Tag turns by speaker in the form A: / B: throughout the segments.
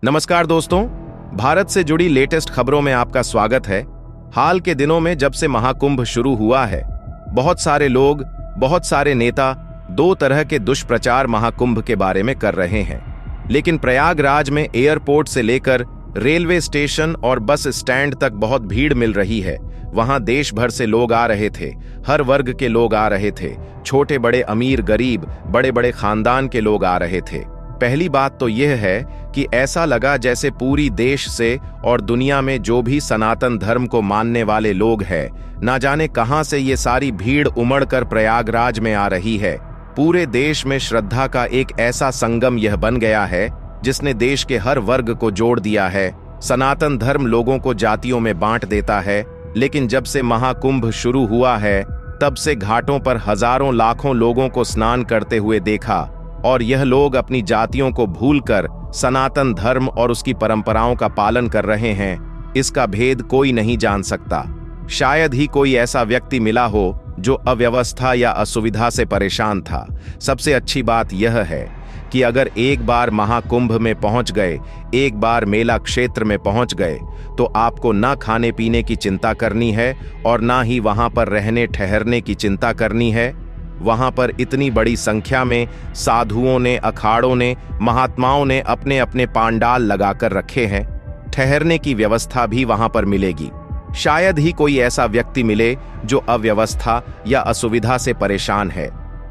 A: नमस्कार दोस्तों, भारत से जुड़ी लेटेस्ट खबरों में आपका स्वागत है। हाल के दिनों में जब से महाकुंभ शुरू हुआ है, बहुत सारे लोग, बहुत सारे नेता दो तरह के दुष्प्रचार महाकुंभ के बारे में कर रहे हैं। लेकिन प्रयागराज में एयरपोर्ट से लेकर रेलवे स्टेशन और बस स्टैंड तक बहुत भीड़ मिल रही है। वहां देश भर से लोग आ रहे थे, हर वर्ग के लोग आ रहे थे, छोटे बड़े, अमीर गरीब, बड़े बड़े खानदान के लोग आ रहे थे। पहली बात तो यह है कि ऐसा लगा जैसे पूरी देश से और दुनिया में जो भी सनातन धर्म को मानने वाले लोग हैं, ना जाने कहां से ये सारी भीड़ उमड़कर प्रयागराज में आ रही है। पूरे देश में श्रद्धा का एक ऐसा संगम यह बन गया है जिसने देश के हर वर्ग को जोड़ दिया है। सनातन धर्म लोगों को जातियों में बांट देता है, लेकिन जब से महाकुंभ शुरू हुआ है तब से घाटों पर हजारों लाखों लोगों को स्नान करते हुए देखा, और यह लोग अपनी जातियों को भूलकर सनातन धर्म और उसकी परंपराओं का पालन कर रहे हैं। इसका भेद कोई नहीं जान सकता। शायद ही कोई ऐसा व्यक्ति मिला हो जो अव्यवस्था या असुविधा से परेशान था। सबसे अच्छी बात यह है कि अगर एक बार महाकुंभ में पहुंच गए, एक बार मेला क्षेत्र में पहुंच गए, तो आपको ना खाने पीने की चिंता करनी है और ना ही वहां पर रहने ठहरने की चिंता करनी है। वहां पर इतनी बड़ी संख्या में साधुओं ने, अखाड़ों ने, महात्माओं ने अपने अपने पांडाल लगाकर रखे हैं। ठहरने की व्यवस्था भी वहां पर मिलेगी। शायद ही कोई ऐसा व्यक्ति मिले जो अव्यवस्था या असुविधा से परेशान है।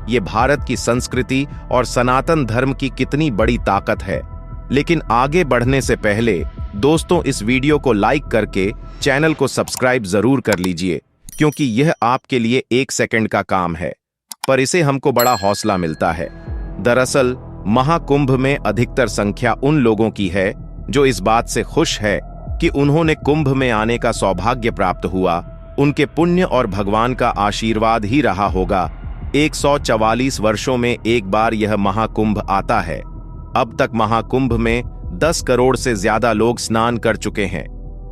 A: ये भारत की संस्कृति और सनातन धर्म की कितनी बड़ी ताकत है। लेकिन आगे बढ़ने से पहले दोस्तों, इस वीडियो को लाइक करके चैनल को सब्सक्राइब जरूर कर लीजिए, क्योंकि यह आपके लिए 1 सेकंड का काम है, पर इसे हमको बड़ा हौसला मिलता है। दरअसल महाकुंभ में अधिकतर संख्या उन लोगों की है जो इस बात से खुश है कि उन्होंने कुंभ में आने का सौभाग्य प्राप्त हुआ। उनके पुण्य और भगवान का आशीर्वाद ही रहा होगा। 144 वर्षों में एक बार यह महाकुंभ आता है। अब तक महाकुंभ में 10 करोड़ से ज्यादा लोग स्नान कर चुके हैं।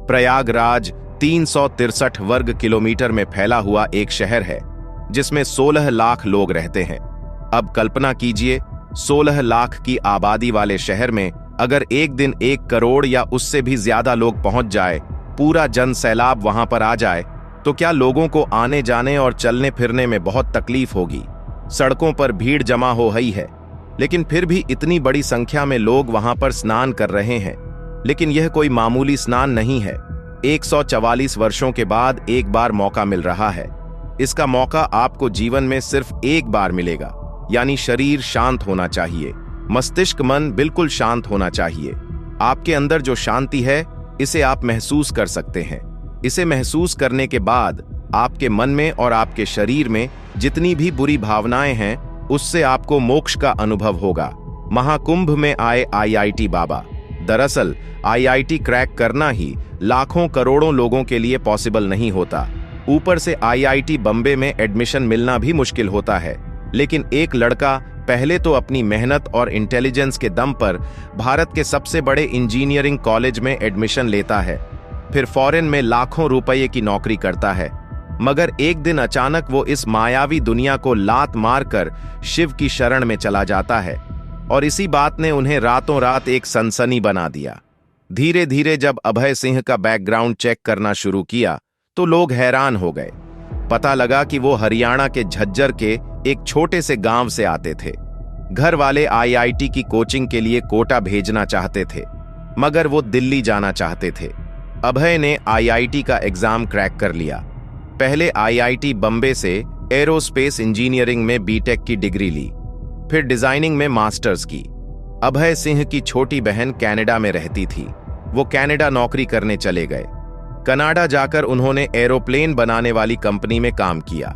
A: प्रयागराज 363 वर्ग किलोमीटर में फैला हुआ एक शहर है जिसमें 16 लाख लोग रहते हैं। अब कल्पना कीजिए, 16 लाख की आबादी वाले शहर में अगर एक दिन 1 करोड़ या उससे भी ज्यादा लोग पहुंच जाए, पूरा जन सैलाब वहां पर आ जाए, तो क्या लोगों को आने जाने और चलने फिरने में बहुत तकलीफ होगी। सड़कों पर भीड़ जमा हो गई है, लेकिन फिर भी इतनी बड़ी संख्या में लोग वहां पर स्नान कर रहे हैं। लेकिन यह कोई मामूली स्नान नहीं है। 144 वर्षों के बाद एक बार मौका मिल रहा है। इसका मौका आपको जीवन में सिर्फ एक बार मिलेगा। यानी शरीर शांत होना चाहिए, मस्तिष्क मन बिल्कुल शांत होना चाहिए। आपके अंदर जो शांति है, इसे आप महसूस कर सकते हैं। इसे महसूस करने के बाद आपके मन में और आपके शरीर में जितनी भी बुरी भावनाएं हैं, उससे आपको मोक्ष का अनुभव होगा। महाकुंभ में आए IIT बाबा। दरअसल IIT क्रैक करना ही लाखों करोड़ों लोगों के लिए पॉसिबल नहीं होता। ऊपर से IIT बम्बे में एडमिशन मिलना भी मुश्किल होता है। लेकिन एक लड़का पहले तो अपनी मेहनत और इंटेलिजेंस के दम पर भारत के सबसे बड़े इंजीनियरिंग कॉलेज में एडमिशन लेता है, फिर फॉरेन में लाखों रुपये की नौकरी करता है। मगर एक दिन अचानक वो इस मायावी दुनिया को लात मारकर शिव की शरण में चला जाता है, और इसी बात ने उन्हें रातों रात एक सनसनी बना दिया। धीरे धीरे जब अभय सिंह का बैकग्राउंड चेक करना शुरू किया तो लोग हैरान हो गए। पता लगा कि वो हरियाणा के झज्जर के एक छोटे से गांव से आते थे। घर वाले IIT की कोचिंग के लिए कोटा भेजना चाहते थे, मगर वो दिल्ली जाना चाहते थे। अभय ने IIT का एग्जाम क्रैक कर लिया। पहले IIT बम्बे से एरोस्पेस इंजीनियरिंग में B.Tech की डिग्री ली, फिर डिजाइनिंग में मास्टर्स की। अभय सिंह की छोटी बहन कनाडा में रहती थी। वो कनाडा नौकरी करने चले गए। कनाडा जाकर उन्होंने एरोप्लेन बनाने वाली कंपनी में काम किया।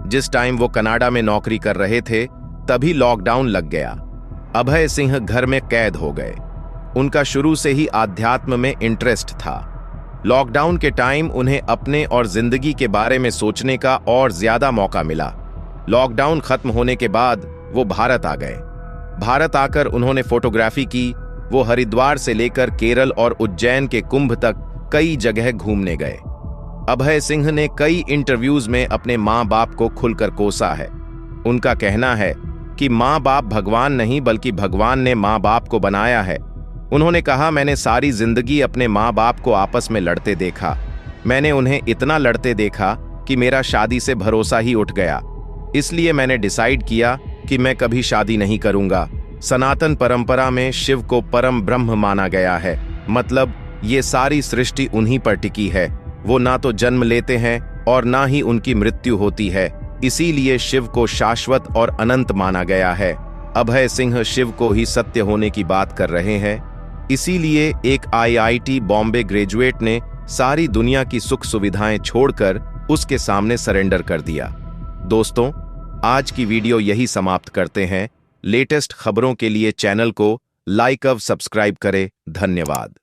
A: जिस टाइम वो कनाडा में नौकरी कर रहे थे, तभी लॉकडाउन लग गया। अभय सिंह घर में कैद हो गए। उनका शुरू से ही आध्यात्म में इंटरेस्ट था। लॉकडाउन के टाइम उन्हें अपने और जिंदगी के बारे में सोचने का और ज्यादा मौका मिला। लॉकडाउन खत्म होने के बाद वो भारत आ गए। भारत आकर उन्होंने फोटोग्राफी की। वो हरिद्वार से लेकर केरल और उज्जैन के कुंभ तक कई जगह घूमने गए। अभय सिंह ने कई इंटरव्यूज में अपने माँ बाप को खुलकर कोसा है। उनका कहना है कि माँ बाप भगवान नहीं, बल्कि भगवान ने माँ बाप को बनाया है। उन्होंने कहा, मैंने सारी जिंदगी अपने माँ बाप को आपस में लड़ते देखा। मैंने उन्हें इतना लड़ते देखा कि मेरा शादी से भरोसा ही उठ गया। इसलिए मैंने डिसाइड किया कि मैं कभी शादी नहीं करूंगा। सनातन परंपरा में शिव को परम ब्रह्म माना गया है, मतलब ये सारी सृष्टि उन्हीं पर टिकी है। वो ना तो जन्म लेते हैं और ना ही उनकी मृत्यु होती है, इसीलिए शिव को शाश्वत और अनंत माना गया है। अभय सिंह शिव को ही सत्य होने की बात कर रहे हैं। इसीलिए एक IIT बॉम्बे ग्रेजुएट ने सारी दुनिया की सुख सुविधाएं छोड़कर उसके सामने सरेंडर कर दिया। दोस्तों, आज की वीडियो यही समाप्त करते हैं। लेटेस्ट खबरों के लिए चैनल को लाइक और सब्सक्राइब करें। धन्यवाद।